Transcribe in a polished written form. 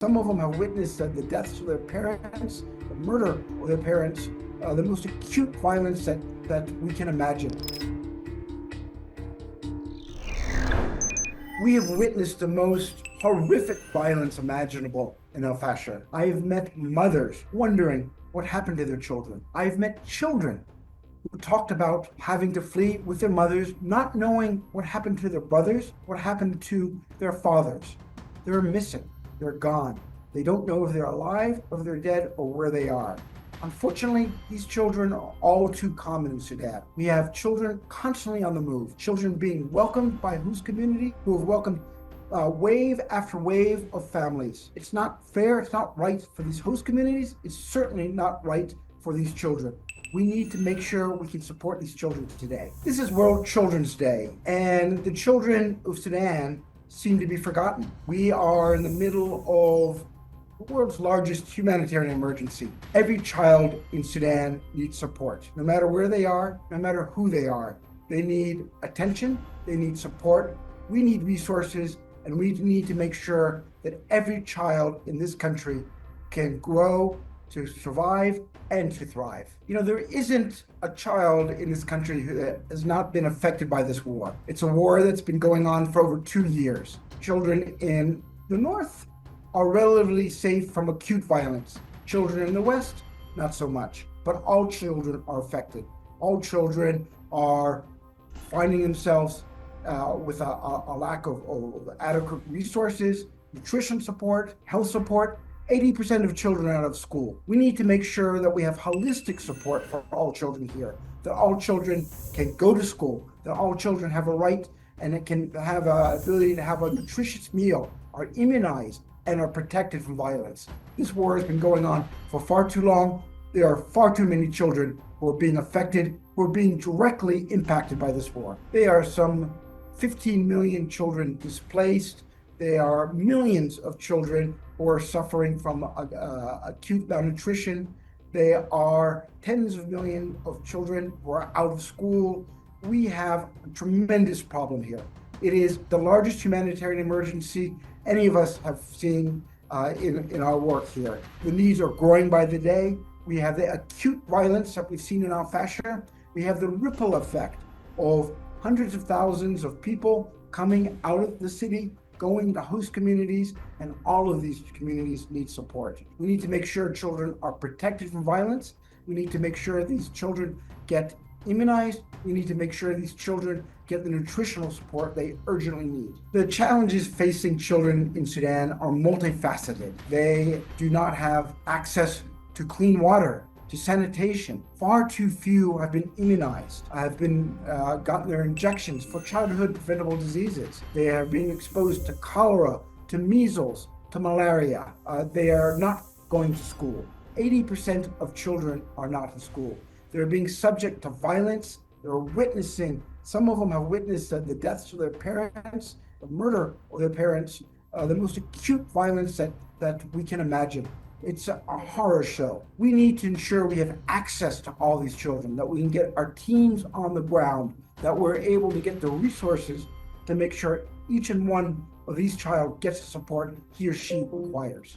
Some of them have witnessed the deaths of their parents, the murder of their parents, the most acute violence that we can imagine. We have witnessed the most horrific violence imaginable in El Fasher. I have met mothers wondering what happened to their children. I've met children who talked about having to flee with their mothers, not knowing what happened to their brothers, what happened to their fathers. They're missing. They're gone. They don't know if they're alive, or if they're dead, or where they are. Unfortunately, these children are all too common in Sudan. We have children constantly on the move, children being welcomed by whose community, who have welcomed wave after wave of families. It's not fair, it's not right for these host communities, it's certainly not right for these children. We need to make sure we can support these children today. This is World Children's Day, and the children of Sudan seem to be forgotten. We are in the middle of the world's largest humanitarian emergency. Every child in Sudan needs support. No matter where they are, no matter who they are, they need attention, they need support, we need resources, and we need to make sure that every child in this country can grow to survive and to thrive. You know, there isn't a child in this country who has not been affected by this war. It's a war that's been going on for over 2 years. Children in the north are relatively safe from acute violence. Children in the west, not so much. But all children are affected. All children are finding themselves with a lack of adequate resources, nutrition support, health support. 80% of children are out of school. We need to make sure that we have holistic support for all children here, that all children can go to school, that all children have a right and it can have an ability to have a nutritious meal, are immunized, and are protected from violence. This war has been going on for far too long. There are far too many children who are being affected, who are being directly impacted by this war. There are some 15 million children displaced. There are millions of children who are suffering from acute malnutrition. There are tens of millions of children who are out of school. We have a tremendous problem here. It is the largest humanitarian emergency any of us have seen in our work here. The needs are growing by the day. We have the acute violence that we've seen in Al Fasher. We have the ripple effect of hundreds of thousands of people coming out of the city, going to host communities, and all of these communities need support. We need to make sure children are protected from violence. We need to make sure these children get immunized. We need to make sure these children get the nutritional support they urgently need. The challenges facing children in Sudan are multifaceted. They do not have access to clean water, to sanitation. Far too few have been immunized, have been gotten their injections for childhood preventable diseases. They are being exposed to cholera, to measles, to malaria. They are not going to school. 80% of children are not in school. They're being subject to violence. They're witnessing, some of them have witnessed the deaths of their parents, the murder of their parents, the most acute violence that we can imagine. It's a horror show. We need to ensure we have access to all these children, that we can get our teams on the ground, that we're able to get the resources to make sure each and one of these child gets the support he or she requires.